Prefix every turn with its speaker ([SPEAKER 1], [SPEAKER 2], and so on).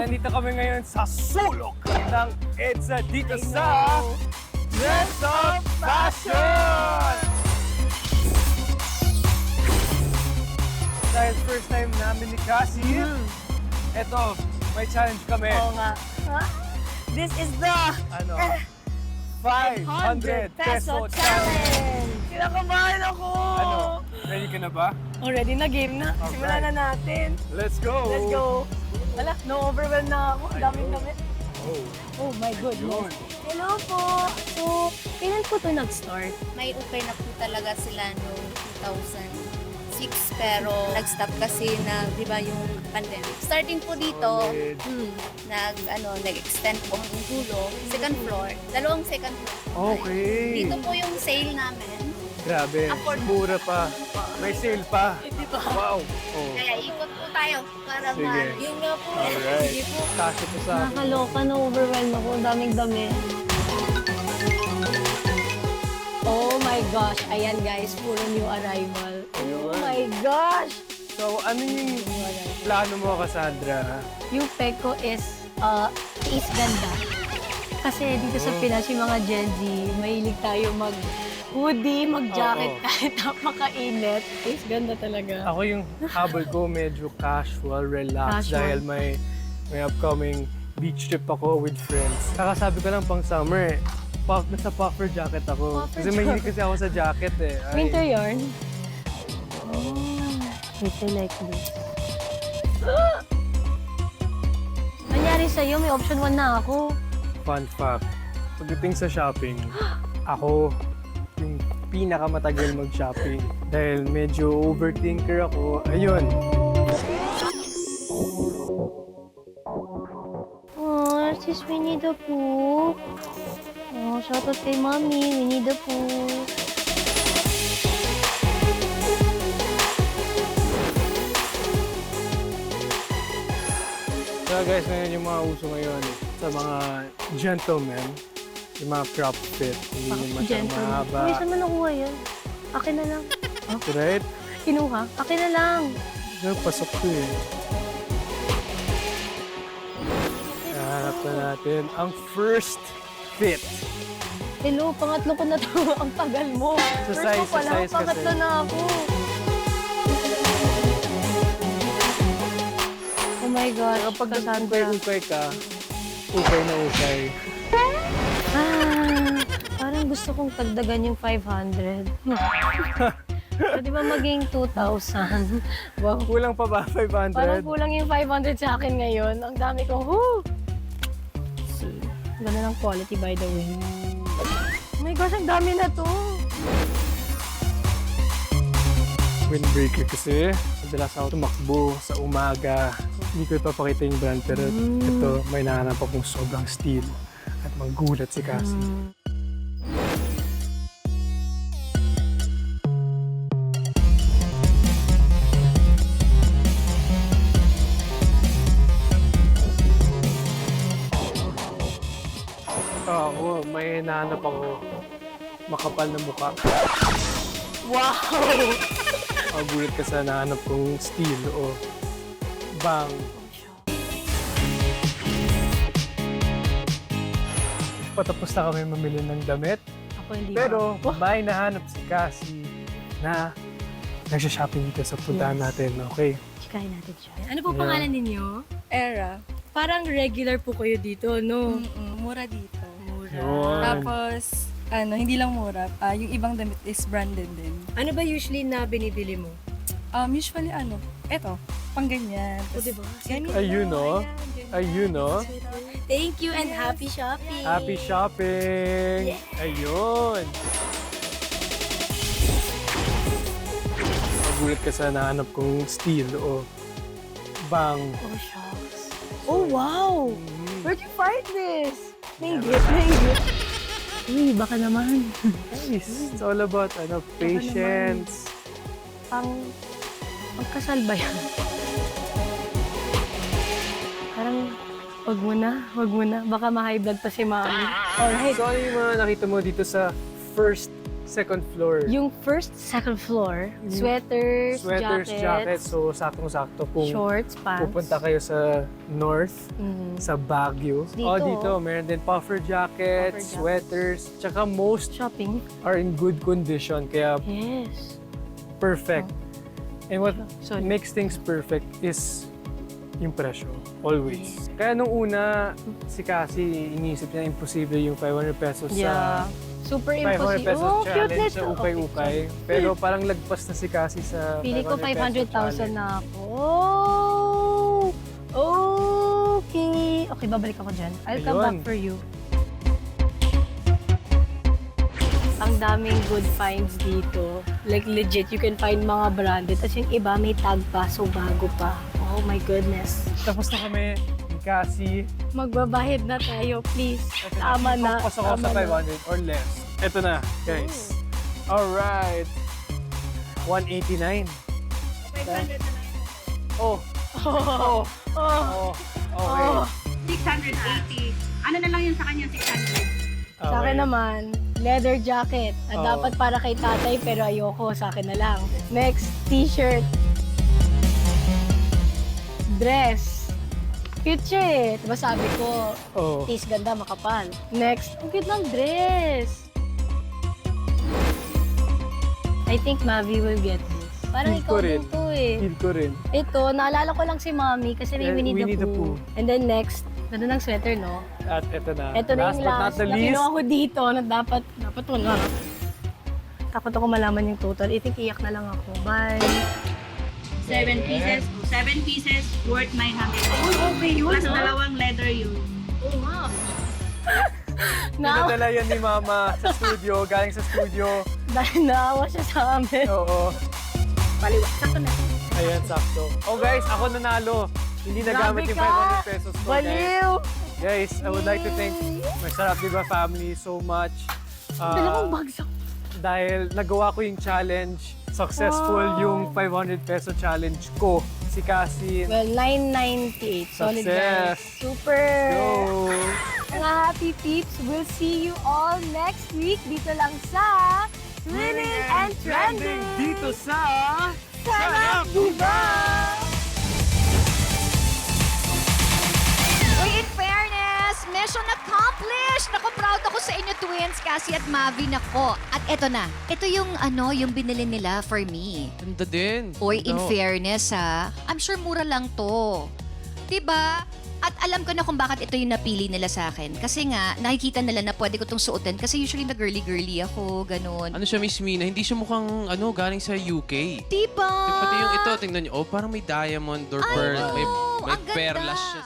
[SPEAKER 1] nandito kami ngayon sa sulok ng EDSA dito sa Dress Up Fashion! Dahil first time namin ni Cassie, eto, may challenge kami.
[SPEAKER 2] Oo nga. This is the
[SPEAKER 1] Ano? 500 peso challenge!
[SPEAKER 2] Kinakabahan ako!
[SPEAKER 1] Ano? Ready ka na ba?
[SPEAKER 2] Already na, game na.
[SPEAKER 1] Alright.
[SPEAKER 2] Simulan na natin.
[SPEAKER 1] Let's go!
[SPEAKER 2] Let's go. Wala, no-overwhelm na ako. Daming
[SPEAKER 1] Ayun.
[SPEAKER 2] damit.
[SPEAKER 1] Oh,
[SPEAKER 2] Oh my
[SPEAKER 1] yun.
[SPEAKER 2] goodness. Hello po. So, kailan po ito nag-start?
[SPEAKER 3] May open na po talaga sila noong 2006 pero nag-stop kasi na, di ba, yung pandemic. Starting po dito,
[SPEAKER 1] Solid.
[SPEAKER 3] nag-extend po hanggang dulo. Second floor, dalawang second floor.
[SPEAKER 1] Okay.
[SPEAKER 3] Dito po yung sale namin.
[SPEAKER 1] Grabe.
[SPEAKER 3] Afford.
[SPEAKER 1] Mura pa. May sale pa.
[SPEAKER 2] Di ba?
[SPEAKER 1] Wow. Oh.
[SPEAKER 3] Kaya ikot po tayo para
[SPEAKER 1] Sige.
[SPEAKER 2] Yun nga po.
[SPEAKER 1] Alright.
[SPEAKER 2] Sige po.
[SPEAKER 1] Kasi po sa akin.
[SPEAKER 2] Nakakaloka, na-overwhelm ako. Ang daming damit. Oh my gosh. Ayan guys, puro new arrival. Oh my gosh.
[SPEAKER 1] So, ano yung plano mo, Cassandra?
[SPEAKER 2] Yung peg ko is ganda. Kasi dito sa
[SPEAKER 1] Oh.
[SPEAKER 2] Pinas, yung mga Gen Z, mahilig tayo mag-hoodie, mag-jacket
[SPEAKER 1] Oo.
[SPEAKER 2] kahit napakainit. Is ganda talaga.
[SPEAKER 1] Ako yung habol ko medyo casual, relax.
[SPEAKER 2] Casual.
[SPEAKER 1] Dahil may upcoming beach trip ako with friends. Kakasabi ko lang pang summer eh. Nasa puffer jacket ako.
[SPEAKER 2] Puffer
[SPEAKER 1] Kasi mahilig kasi ako sa jacket eh. Ay,
[SPEAKER 2] Winter yarn. Oh, wait, I like this. Nangyari sa'yo, may option 1 na ako.
[SPEAKER 1] Fun fact. Pagdating sa shopping, ako yung pinakamatagal mag-shopping. Dahil medyo overthinker ako. Ayun.
[SPEAKER 2] Oh, sis Winnie the Pooh. Oh, shoutout kay Mommy, Winnie the Pooh.
[SPEAKER 1] So guys, ngayon yung mga uso ngayon sa mga gentlemen, yung mga crop fit, hindi naman siya mahaba.
[SPEAKER 2] Uy, saan mo nakuha yan? Akin na lang.
[SPEAKER 1] Right?
[SPEAKER 2] Kinuha? Akin na lang.
[SPEAKER 1] Pero pasok to eh. Hanap na natin ang first fit.
[SPEAKER 2] Hello, pangatlo ko na to. Ang tagal mo.
[SPEAKER 1] Sa
[SPEAKER 2] First
[SPEAKER 1] size,
[SPEAKER 2] mo pa
[SPEAKER 1] sa
[SPEAKER 2] lang,
[SPEAKER 1] size
[SPEAKER 2] pangatlo
[SPEAKER 1] kasi.
[SPEAKER 2] na ako. Oh my gosh,
[SPEAKER 1] Kapag
[SPEAKER 2] Cassandra.
[SPEAKER 1] ukay-ukay ka, ukay na ukay.
[SPEAKER 2] Parang gusto kong tagdagan yung 500. Pwede ba maging 2,000? Wow.
[SPEAKER 1] Kulang pa ba
[SPEAKER 2] Parang
[SPEAKER 1] 500?
[SPEAKER 2] kulang yung 500 sa akin ngayon. Ang dami kong, whoo! See, ganda ng quality by the way. Oh my gosh, ang dami na to.
[SPEAKER 1] Windbreaker kasi. Madalas ako tumakbo sa umaga. Hindi ko ipapakita yung brand pero ito may nahanap akong sobrang steel at manggulat si Cassie. Ako, may nahanap ako makapal na mukha.
[SPEAKER 2] Wow!
[SPEAKER 1] Magulat ka sa nahanap kong steel o bang. Patapos na kami mamili ng damit.
[SPEAKER 2] Ako hindi
[SPEAKER 1] Pero
[SPEAKER 2] pa.
[SPEAKER 1] may nahanap si Cassie na nagsha-shopping dito sa puntahan
[SPEAKER 2] Yes.
[SPEAKER 1] natin. Okay.
[SPEAKER 2] Chikahin natin siya. Ano po
[SPEAKER 1] Yeah.
[SPEAKER 2] pangalan ninyo?
[SPEAKER 4] Era.
[SPEAKER 2] Parang regular po kayo dito, no?
[SPEAKER 4] Mura dito.
[SPEAKER 2] Mura.
[SPEAKER 1] Yun.
[SPEAKER 4] Tapos, hindi lang mura. Yung ibang damit is branded din.
[SPEAKER 2] Ano ba usually na binibili mo?
[SPEAKER 4] Usually, eto, pang ganyan.
[SPEAKER 2] O, diba?
[SPEAKER 4] Ganito.
[SPEAKER 1] Ayun, no? Ayun, no?
[SPEAKER 2] Thank you and happy shopping!
[SPEAKER 1] Happy shopping! Ayun! Magulat ka sa nahanap kong steel o bang.
[SPEAKER 2] Oh, shucks. Oh, wow!
[SPEAKER 1] Mm.
[SPEAKER 2] Where'd you find this? Nainggit. Uy, baka naman.
[SPEAKER 1] Nice. It's all about patience.
[SPEAKER 2] Pangkasal ba yan? Parang, wag mo na. Baka ma-high blood pa si Mami. Alright.
[SPEAKER 1] So ano yung mga nakita mo dito sa first second floor.
[SPEAKER 2] Yung first, second floor, sweaters,
[SPEAKER 1] Jackets. So, saktong-sakto kung
[SPEAKER 2] shorts, pants.
[SPEAKER 1] pupunta kayo sa north,
[SPEAKER 2] Mhm.
[SPEAKER 1] sa Baguio.
[SPEAKER 2] Dito.
[SPEAKER 1] Dito, meron din puffer jackets,
[SPEAKER 2] Puffer jackets.
[SPEAKER 1] sweaters, tsaka most
[SPEAKER 2] Shopping.
[SPEAKER 1] are in good condition, kaya
[SPEAKER 2] Yes.
[SPEAKER 1] perfect. And what
[SPEAKER 2] Sorry.
[SPEAKER 1] makes things perfect is yung presyo, always. Kaya nung una, si Cassie, iniisip niya imposible yung 500 pesos
[SPEAKER 2] Yeah.
[SPEAKER 1] sa
[SPEAKER 2] Super
[SPEAKER 1] 500
[SPEAKER 2] impossible.
[SPEAKER 1] pesos
[SPEAKER 2] Oh, cute
[SPEAKER 1] challenge
[SPEAKER 2] nito.
[SPEAKER 1] sa ukay-ukay. Pero parang lagpas na si Cassie sa
[SPEAKER 2] Pili ko
[SPEAKER 1] 500,000
[SPEAKER 2] 500,000 na ako. Okay. Okay, babalik ako dyan. I'll come
[SPEAKER 1] Ayun.
[SPEAKER 2] back for you. Ang daming good finds dito. Like legit, you can find mga branded. Tapos yung iba may tag pa, so bago pa. Oh my goodness.
[SPEAKER 1] Tapos na kami ni Cassie.
[SPEAKER 2] Magbabahid na tayo, please. Tama na.
[SPEAKER 1] Pasok ako sa
[SPEAKER 2] Tama na.
[SPEAKER 1] 500 or less. Ito na, guys. Alright. 189.
[SPEAKER 3] 500 na lang.
[SPEAKER 1] Oh. Oh. Oh. Okay.
[SPEAKER 5] 680. Ano na lang yun sa kanya, 600?
[SPEAKER 2] Sa akin naman, leather jacket. At
[SPEAKER 1] Oh.
[SPEAKER 2] dapat para kay tatay, pero ayoko. Sa akin na lang. Next, t-shirt. Dress. Cute siya eh. Diba sabi ko,
[SPEAKER 1] Oh.
[SPEAKER 2] tis ganda, makapal. Next, ang cute ng dress. I think Mavi will get this. Parang
[SPEAKER 1] Feel
[SPEAKER 2] ikaw
[SPEAKER 1] ko
[SPEAKER 2] din
[SPEAKER 1] rin.
[SPEAKER 2] to eh.
[SPEAKER 1] Feel ko rin.
[SPEAKER 2] Ito, naalala ko lang si Mami kasi may
[SPEAKER 1] Yeah,
[SPEAKER 2] Winnie the Pooh. And then next, ganda ng sweater, no?
[SPEAKER 1] At ito na.
[SPEAKER 2] Ito na yung
[SPEAKER 1] but not
[SPEAKER 2] last
[SPEAKER 1] the
[SPEAKER 2] na
[SPEAKER 1] least.
[SPEAKER 2] kinuha ko dito na dapat wala. Takot ako malaman yung total. I think iyak na lang ako. Bye.
[SPEAKER 5] 7 pieces. 7 pieces worth 900. Okay yun. Plus dalawang leather yun. Oo nga.
[SPEAKER 1] Pinadala yan ni Mama sa studio, galing sa studio.
[SPEAKER 2] Dahil naawa siya sa amin.
[SPEAKER 1] Oo.
[SPEAKER 5] Baliwa. Sakto na.
[SPEAKER 1] Ayan, sakto. Oh guys, ako nanalo. Hindi nagamit yung
[SPEAKER 2] Grabe ka!
[SPEAKER 1] 500 pesos ko, guys.
[SPEAKER 2] Baliw!
[SPEAKER 1] Guys, I would like to thank my Sarap Diba family so much.
[SPEAKER 2] Dalawang bagsak.
[SPEAKER 1] Dahil nagawa ko yung challenge. Successful
[SPEAKER 2] Wow.
[SPEAKER 1] yung 500 peso challenge ko. Si Cassie.
[SPEAKER 2] Well, 998. Solid
[SPEAKER 1] Success.
[SPEAKER 2] guys. Super!
[SPEAKER 1] Go!
[SPEAKER 2] Mga happy peeps, we'll see you all next week dito lang sa Winning and Trending
[SPEAKER 1] Dito sa...
[SPEAKER 2] Sarap Diba!
[SPEAKER 6] Uy, in fairness, mission accomplished! Naku, proud ako sa inyo twins, Cassie at Mavi. Nako. At eto na. Ito yung yung binili nila for me.
[SPEAKER 7] Ganda din.
[SPEAKER 6] Uy, in
[SPEAKER 7] No.
[SPEAKER 6] fairness I'm sure mura lang to. Diba? At alam ko na kung bakit ito yung napili nila sa akin. Kasi nga, nakikita nila na pwede ko itong suotin. Kasi usually na girly-girly ako, ganun.
[SPEAKER 7] Ano siya, Miss Mina? Hindi siya mukhang galing sa UK.
[SPEAKER 6] Diba?
[SPEAKER 7] Pati yung ito, tingnan niyo. Oh, parang may diamond or
[SPEAKER 6] Ay,
[SPEAKER 7] pearl.
[SPEAKER 6] no.
[SPEAKER 7] May
[SPEAKER 6] Ang ganda.
[SPEAKER 7] perlas siya.